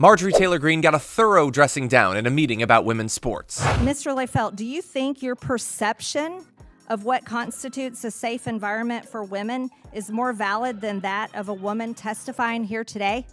Marjorie Taylor Greene got a thorough dressing down in a meeting about women's sports. Mr. Lefelt, do you think your perception of what constitutes a safe environment for women is more valid than that of a woman testifying here today?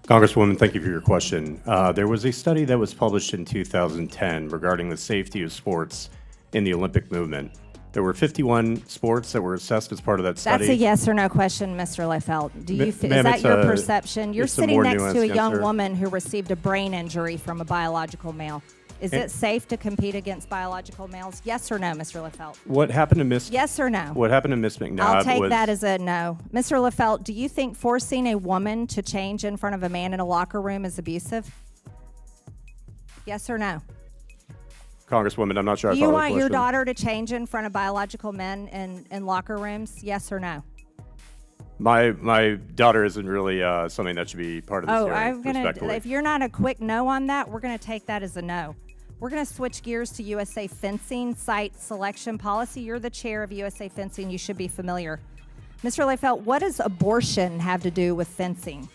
Congresswoman, thank you for your question. There was a study that was published in 2010 regarding the safety of sports in the Olympic movement. There were 51 sports that were assessed as part of that study. That's a yes or no question, Mr. Lefelt. Is that your perception? You're sitting next to a young woman who received a brain injury from a biological male. Is it safe to compete against biological males? Yes or no, Mr. Lefelt? What happened to Miss? Yes or no? What happened to Miss McNabb? I'll take that as a no. Mr. Lefelt, do you think forcing a woman to change in front of a man in a locker room is abusive? Yes or no? Congresswoman, I'm not sure I Do follow you the want your question. daughter to change in front of biological men in locker rooms? Yes or no? My daughter isn't really something that should be part of this hearing, I'm gonna. respectfully. If you're not a quick no on that, we're gonna take that as a no. We're gonna switch gears to USA Fencing site selection policy. You're the chair of USA Fencing. You should be familiar. Mr. Lefelt, what does abortion have to do with fencing?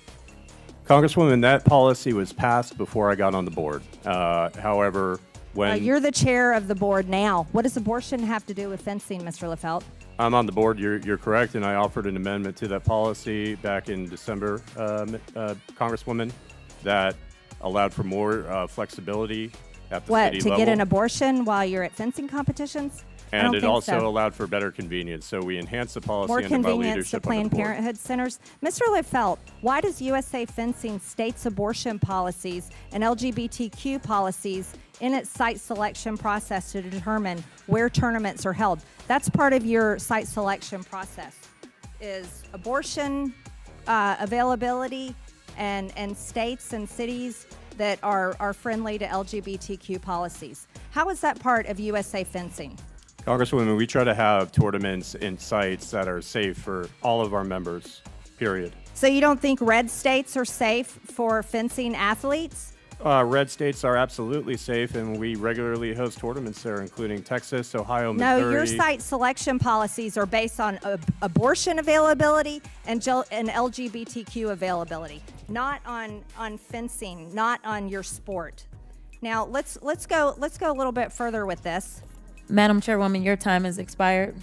Congresswoman, that policy was passed before I got on the board. However, when You're the chair of the board now. What does abortion have to do with fencing, Mr. Lefelt? I'm on the board, you're correct, and I offered an amendment to that policy back in December, Congresswoman, that allowed for more flexibility at the city level. To get an abortion while you're at fencing competitions? I And don't it think also so. allowed for better convenience. So we enhanced the policy More under my convenience leadership to on the Planned board. Parenthood centers. Mr. Lefelt, why does USA Fencing states abortion policies and LGBTQ policies in its site selection process to determine where tournaments are held? That's part of your site selection process, is abortion availability and states and cities that are friendly to LGBTQ policies. How is that part of USA Fencing? Congresswoman, we try to have tournaments in sites that are safe for all of our members, period. So you don't think red states are safe for fencing athletes? Red states are absolutely safe, and we regularly host tournaments there, including Texas, Ohio, Missouri. No, your site selection policies are based on abortion availability and LGBTQ availability, not on fencing, not on your sport. Now let's go a little bit further with this. Madam Chairwoman, your time has expired.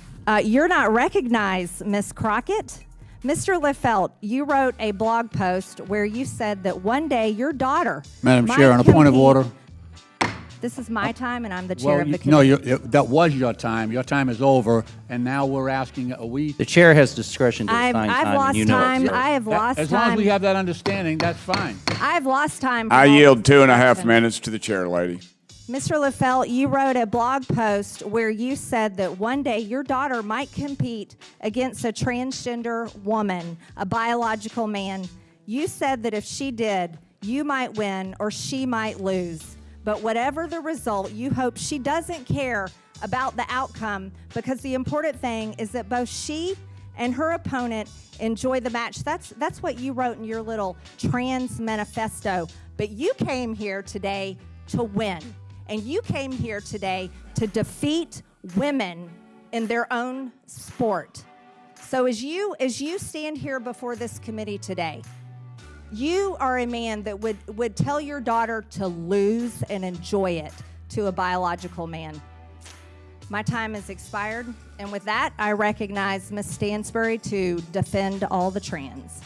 You're not recognized, Ms. Crockett. Mr. Lefelt, you wrote a blog post where you said that one day your daughter Madam might Chair, on a point of compete- order. This is my time, and I'm the chair of the No, committee. that was your time. Your time is over, and now we're asking, The chair has discretion to assign I've time, lost and you know time. it, sir. I have lost as long as time. we have that understanding, that's fine. I've lost time. I from all yield this 2.5 discussion. minutes to the chair, lady. Mr. Lefelt, you wrote a blog post where you said that one day your daughter might compete against a transgender woman, a biological man. You said that if she did, you might win or she might lose. But whatever the result, you hope she doesn't care about the outcome, because the important thing is that both she and her opponent enjoy the match. That's what you wrote in your little trans manifesto. But you came here today to win. And you came here today to defeat women in their own sport. So as you stand here before this committee today, you are a man that would tell your daughter to lose and enjoy it to a biological man. My time has expired, and with that, I recognize Ms. Stansbury to defend all the trans.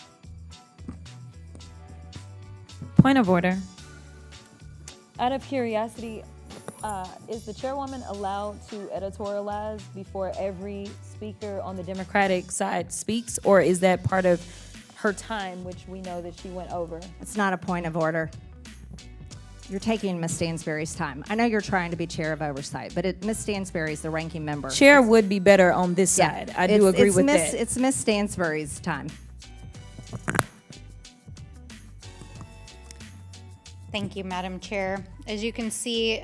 Point of order. Out of curiosity, is the chairwoman allowed to editorialize before every speaker on the Democratic side speaks, or is that part of her time, which we know that she went over? It's not a point of order. You're taking Ms. Stansbury's time. I know you're trying to be chair of oversight, but Ms. Stansbury is the ranking member. Chair would be better on this side. I do agree with that. It's Ms. Stansbury's time. Thank you, Madam Chair. As you can see,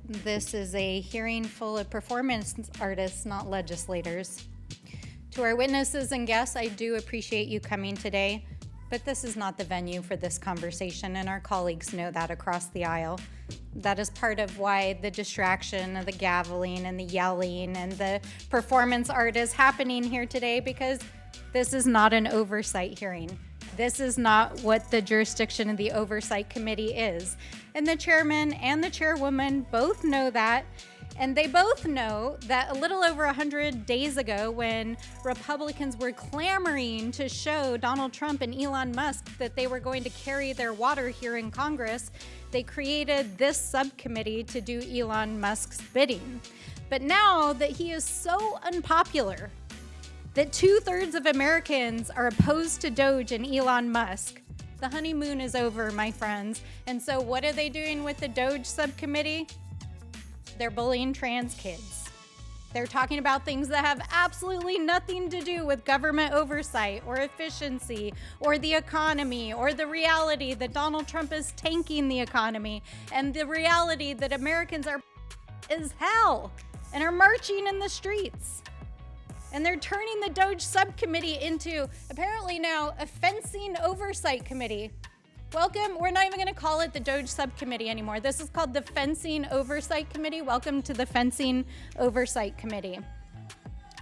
this is a hearing full of performance artists, not legislators. To our witnesses and guests, I do appreciate you coming today, but this is not the venue for this conversation, and our colleagues know that across the aisle. That is part of why the distraction of the gaveling and the yelling and the performance art is happening here today, because this is not an oversight hearing. This is not what the jurisdiction of the Oversight Committee is. And the chairman and the chairwoman both know that. And they both know that a little over 100 days ago, when Republicans were clamoring to show Donald Trump and Elon Musk that they were going to carry their water here in Congress, they created this subcommittee to do Elon Musk's bidding. But now that he is so unpopular, that 2/3 of Americans are opposed to DOGE and Elon Musk, the honeymoon is over, my friends. And so what are they doing with the DOGE subcommittee? They're bullying trans kids. They're talking about things that have absolutely nothing to do with government oversight or efficiency or the economy or the reality that Donald Trump is tanking the economy and the reality that Americans are as hell and are marching in the streets. And they're turning the DOGE subcommittee into, apparently now, a fencing oversight committee. Welcome, we're not even gonna call it the DOGE subcommittee anymore. This is called the Fencing Oversight Committee. Welcome to the Fencing Oversight Committee.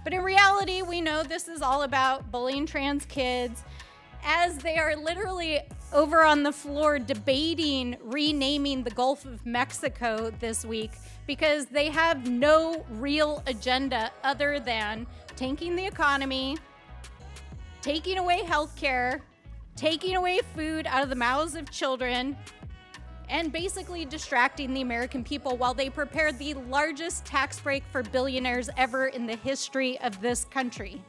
But in reality, we know this is all about bullying trans kids, as they are literally over on the floor debating renaming the Gulf of Mexico this week because they have no real agenda other than tanking the economy, taking away health care, taking away food out of the mouths of children, and basically distracting the American people while they prepare the largest tax break for billionaires ever in the history of this country.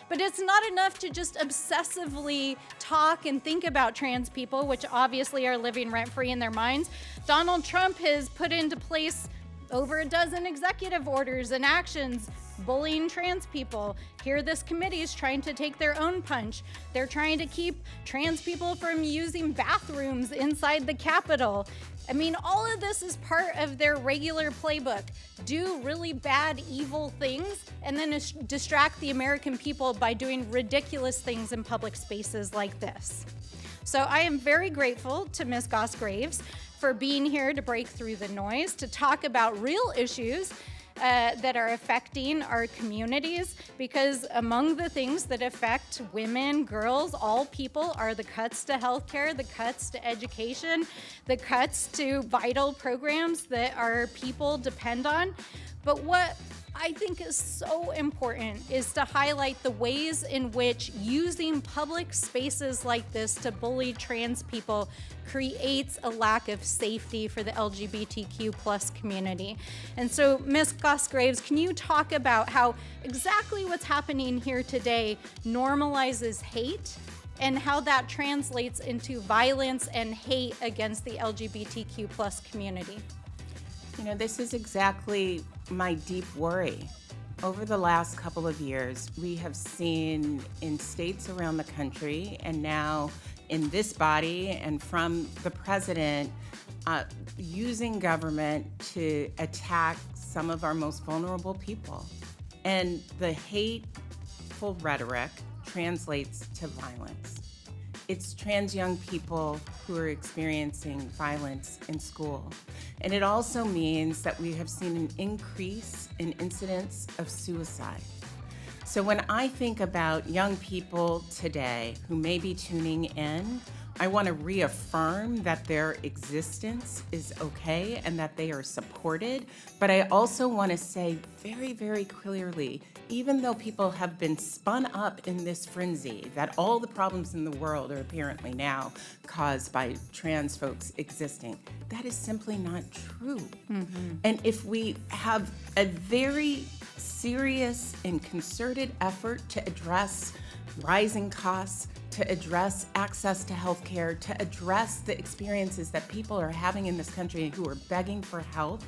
But it's not enough to just obsessively talk and think about trans people, which obviously are living rent-free in their minds. Donald Trump has put into place over a dozen executive orders and actions bullying trans people. Here, this committee is trying to take their own punch. They're trying to keep trans people from using bathrooms inside the Capitol. I mean, all of this is part of their regular playbook. Do really bad, evil things, and then distract the American people by doing ridiculous things in public spaces like this. So I am very grateful to Ms. Goss-Graves for being here to break through the noise, to talk about real issues that are affecting our communities, because among the things that affect women, girls, all people are the cuts to healthcare, the cuts to education, the cuts to vital programs that our people depend on. But what I think is so important is to highlight the ways in which using public spaces like this to bully trans people creates a lack of safety for the LGBTQ plus community. And so, Ms. Goss-Graves, can you talk about how exactly what's happening here today normalizes hate and how that translates into violence and hate against the LGBTQ plus community? You know, this is exactly my deep worry. Over the last couple of years, we have seen in states around the country and now in this body and from the president using government to attack some of our most vulnerable people. And the hateful rhetoric translates to violence. It's trans young people who are experiencing violence in school. And it also means that we have seen an increase in incidents of suicide. So when I think about young people today who may be tuning in, I want to reaffirm that their existence is okay and that they are supported. But I also want to say very, very clearly, even though people have been spun up in this frenzy, that all the problems in the world are apparently now caused by trans folks existing, that is simply not true. Mm-hmm. And if we have a very serious and concerted effort to address rising costs, to address access to health care, to address the experiences that people are having in this country who are begging for help,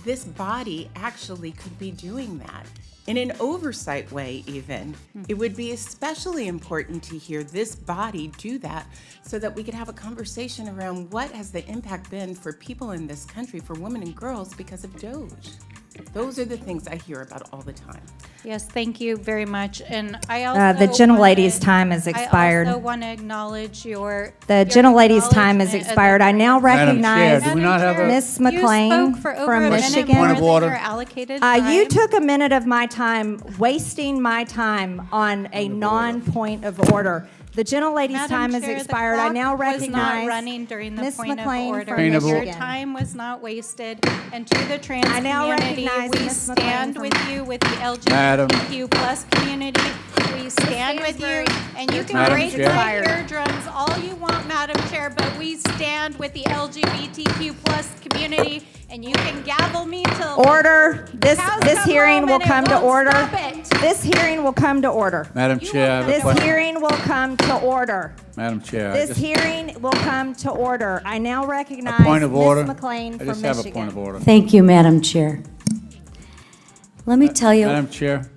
this body actually could be doing that. In an oversight way even, it would be especially important to hear this body do that so that we could have a conversation around what has the impact been for people in this country, for women and girls, because of DOGE. Those are the things I hear about all the time. Yes, thank you very much. And I also The gentlelady's time has expired. I also want to acknowledge The gentlelady's time has expired. I now recognize Chair, do we not have a- Ms. McLean for over from a minute Michigan. more Point of than order. your allocated time. You took a minute of my time, wasting my time on a non-point of order. The gentlelady's Madam time has Chair, the expired. I clock now was recognize not running during the Ms. point McLean of order. from Point of Your Michigan. time was not wasted. And to the trans I now community, recognize we Ms. McLean stand from- with you, with the Madam. LGBTQ plus community. We stand with you, and you can Madam break Chair. my eardrums all you want, Madam Chair, but we stand with the LGBTQ plus community, and you can gavel me till Order. This cows this come hearing home will and it come to won't order. stop it. This hearing will come to order. Madam Chair, I have a This question. hearing will come to order. Madam Chair, I This just- hearing will come to order. I now a recognize point of order. Ms. McLean I from just Michigan. have a point of order. Thank you, Madam Chair. Let me tell you, Madam Chair,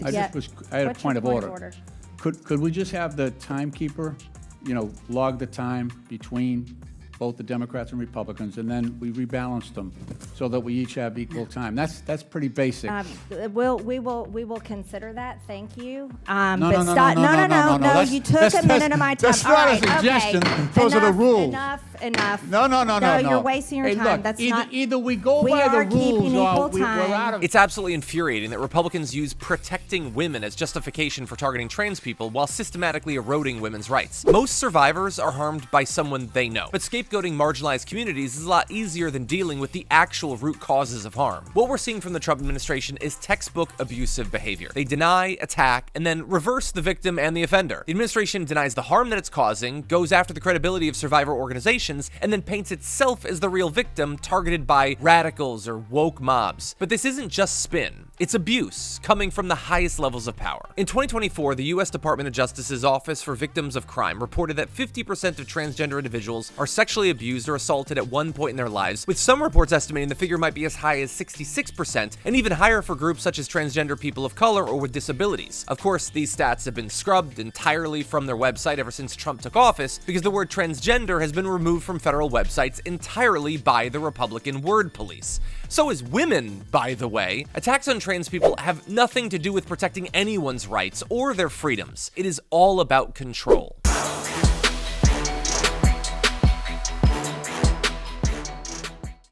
I Yeah. had a What's your point of order. Could we just have the timekeeper, log the time between both the Democrats and Republicans, and then we rebalance them so that we each have equal time? That's pretty basic. We will consider that. Thank you. No, But no, no, stop. no, no, no, no, no. That's- You took that's- a minute of my time. that's All not a right, suggestion. okay. Those are the rules. Enough. No. No, you're wasting your Hey, time. look, That's either, not. either we go We by the are keeping rules equal or we're time. out of. It's absolutely infuriating that Republicans use protecting women as justification for targeting trans people while systematically eroding women's rights. Most survivors are harmed by someone they know, but scapegoating marginalized communities is a lot easier than dealing with the actual root causes of harm. What we're seeing from the Trump administration is textbook abusive behavior. They deny, attack, and then reverse the victim and the offender. The administration denies the harm that it's causing, goes after the credibility of survivor organizations, and then paints itself as the real victim targeted by radicals or woke mobs. But this isn't just spin. It's abuse coming from the highest levels of power. In 2024, the U.S. Department of Justice's Office for Victims of Crime reported that 50% of transgender individuals are sexually abused or assaulted at one point in their lives, with some reports estimating the figure might be as high as 66%, and even higher for groups such as transgender people of color or with disabilities. Of course, these stats have been scrubbed entirely from their website ever since Trump took office, because the word transgender has been removed from federal websites entirely by the Republican word police. So is women, by the way. Attacks on trans people have nothing to do with protecting anyone's rights or their freedoms. It is all about control.